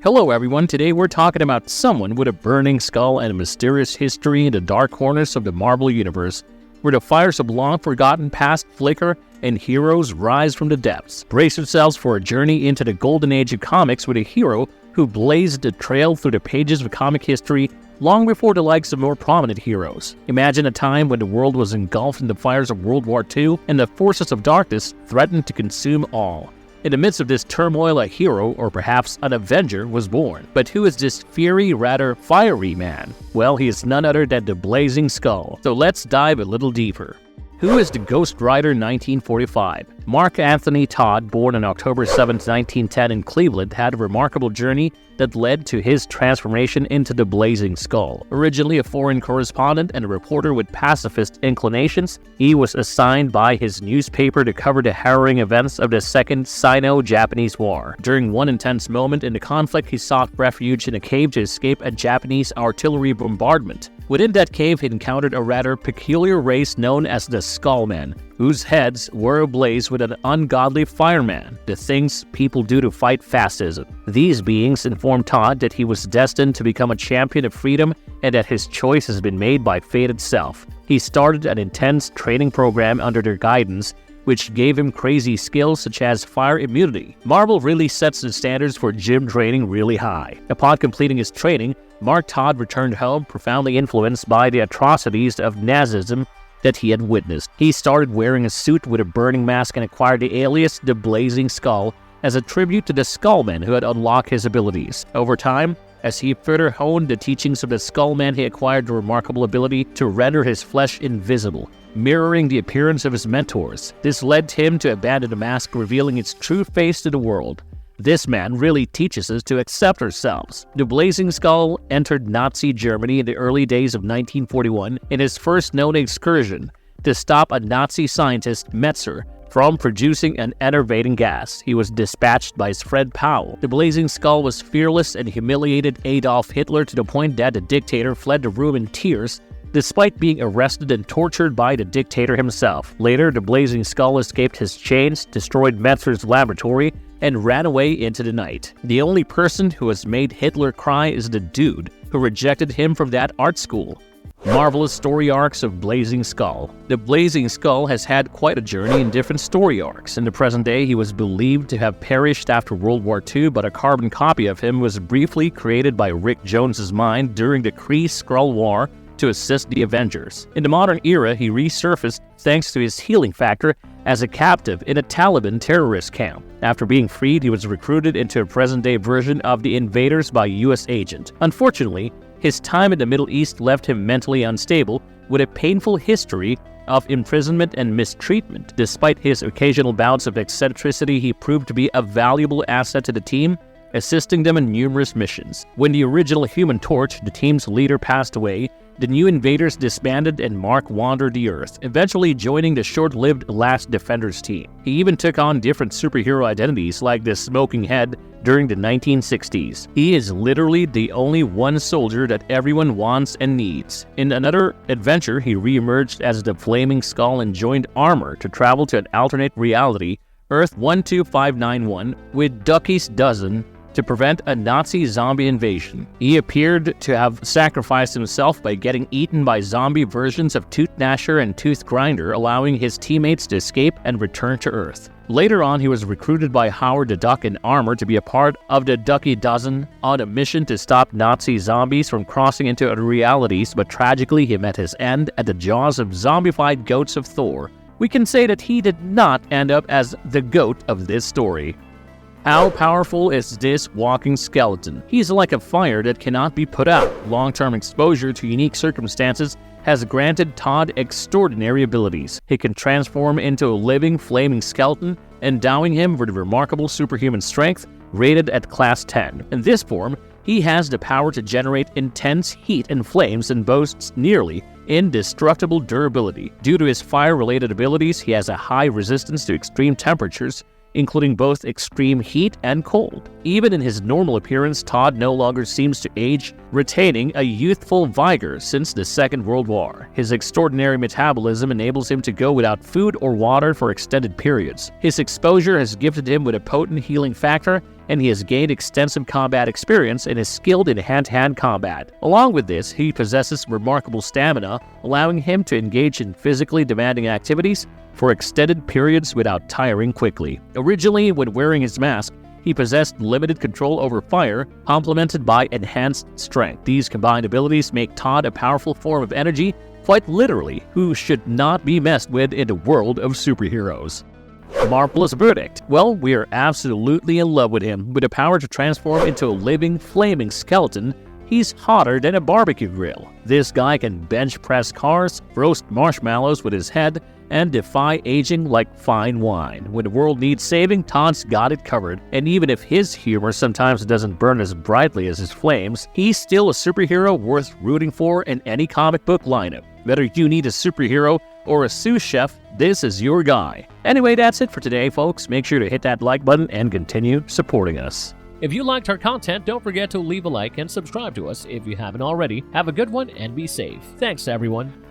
Hello everyone, today we're talking about someone with a burning skull and a mysterious history in the dark corners of the Marvel Universe, where the fires of long-forgotten past flicker and heroes rise from the depths. Brace yourselves for a journey into the golden age of comics with a hero who blazed a trail through the pages of comic history long before the likes of more prominent heroes. Imagine a time when the world was engulfed in the fires of World War II and the forces of darkness threatened to consume all. In the midst of this turmoil, a hero, or perhaps an Avenger, was born. But who is this fiery man? Well, he is none other than the Blazing Skull. So let's dive a little deeper. Who is the Ghost Rider 1945? Mark Anthony Todd, born on October 7, 1910 in Cleveland, had a remarkable journey that led to his transformation into the Blazing Skull. Originally a foreign correspondent and a reporter with pacifist inclinations, he was assigned by his newspaper to cover the harrowing events of the Second Sino-Japanese War. During one intense moment in the conflict, he sought refuge in a cave to escape a Japanese artillery bombardment. Within that cave, he encountered a rather peculiar race known as the Skullmen, whose heads were ablaze with an ungodly fireman, the things people do to fight fascism. These beings informed Todd that he was destined to become a champion of freedom and that his choice has been made by fate itself. He started an intense training program under their guidance, which gave him crazy skills such as fire immunity. Marvel really sets the standards for gym training really high. Upon completing his training, Mark Todd returned home profoundly influenced by the atrocities of Nazism that he had witnessed. He started wearing a suit with a burning mask and acquired the alias The Blazing Skull as a tribute to the Skullmen who had unlocked his abilities. Over time, as he further honed the teachings of the Skullmen, he acquired the remarkable ability to render his flesh invisible, mirroring the appearance of his mentors. This led him to abandon the mask, revealing its true face to the world. This man really teaches us to accept ourselves. The Blazing Skull entered Nazi Germany in the early days of 1941 in his first known excursion to stop a Nazi scientist, Metzer, from producing an enervating gas. He was dispatched by his friend Powell. The Blazing Skull was fearless and humiliated Adolf Hitler to the point that the dictator fled the room in tears, despite being arrested and tortured by the dictator himself. Later, the Blazing Skull escaped his chains, destroyed Metzer's laboratory, and ran away into the night. The only person who has made Hitler cry is the dude who rejected him from that art school. Marvelous story arcs of Blazing Skull. The Blazing Skull has had quite a journey in different story arcs. In the present day, he was believed to have perished after World War II, but a carbon copy of him was briefly created by Rick Jones's mind during the Kree-Skrull War to assist the Avengers. In the modern era, he resurfaced thanks to his healing factor as a captive in a Taliban terrorist camp. After being freed, he was recruited into a present-day version of the Invaders by a U.S. agent. Unfortunately, his time in the Middle East left him mentally unstable, with a painful history of imprisonment and mistreatment. Despite his occasional bouts of eccentricity, he proved to be a valuable asset to the team, assisting them in numerous missions. When the original Human Torch, the team's leader, passed away, the new Invaders disbanded and Mark wandered the Earth, eventually joining the short-lived Last Defenders team. He even took on different superhero identities like the Smoking Head during the 1960s. He is literally the only one soldier that everyone wants and needs. In another adventure, he re-emerged as the Flaming Skull and joined Armor to travel to an alternate reality, Earth 12591, with Ducky's Dozen, to prevent a Nazi zombie invasion. He appeared to have sacrificed himself by getting eaten by zombie versions of Tooth Gnasher and Tooth Grinder, allowing his teammates to escape and return to Earth. Later on, he was recruited by Howard the Duck in Armor to be a part of the Ducky Dozen on a mission to stop Nazi zombies from crossing into other realities, but tragically he met his end at the jaws of zombified goats of Thor. We can say that he did not end up as the goat of this story. How powerful is this walking skeleton? He's like a fire that cannot be put out. Long-term exposure to unique circumstances has granted Todd extraordinary abilities. He can transform into a living, flaming skeleton, endowing him with remarkable superhuman strength, rated at Class 10. In this form, he has the power to generate intense heat and flames and boasts nearly indestructible durability. Due to his fire-related abilities, he has a high resistance to extreme temperatures, including both extreme heat and cold. Even in his normal appearance, Todd no longer seems to age, retaining a youthful vigor since the Second World War. His extraordinary metabolism enables him to go without food or water for extended periods. His exposure has gifted him with a potent healing factor and he has gained extensive combat experience and is skilled in hand-to-hand combat. Along with this, he possesses remarkable stamina, allowing him to engage in physically demanding activities for extended periods without tiring quickly. Originally, when wearing his mask, he possessed limited control over fire, complemented by enhanced strength. These combined abilities make Todd a powerful form of energy, quite literally, who should not be messed with in the world of superheroes. Marvelous verdict. Well, we are absolutely in love with him. With the power to transform into a living, flaming skeleton, he's hotter than a barbecue grill. This guy can bench press cars, roast marshmallows with his head, and defy aging like fine wine. When the world needs saving, Todd's got it covered. And even if his humor sometimes doesn't burn as brightly as his flames, he's still a superhero worth rooting for in any comic book lineup. Whether you need a superhero or a sous chef, this is your guy. Anyway, that's it for today, folks. Make sure to hit that like button and continue supporting us. If you liked our content, don't forget to leave a like and subscribe to us if you haven't already. Have a good one and be safe. Thanks, everyone.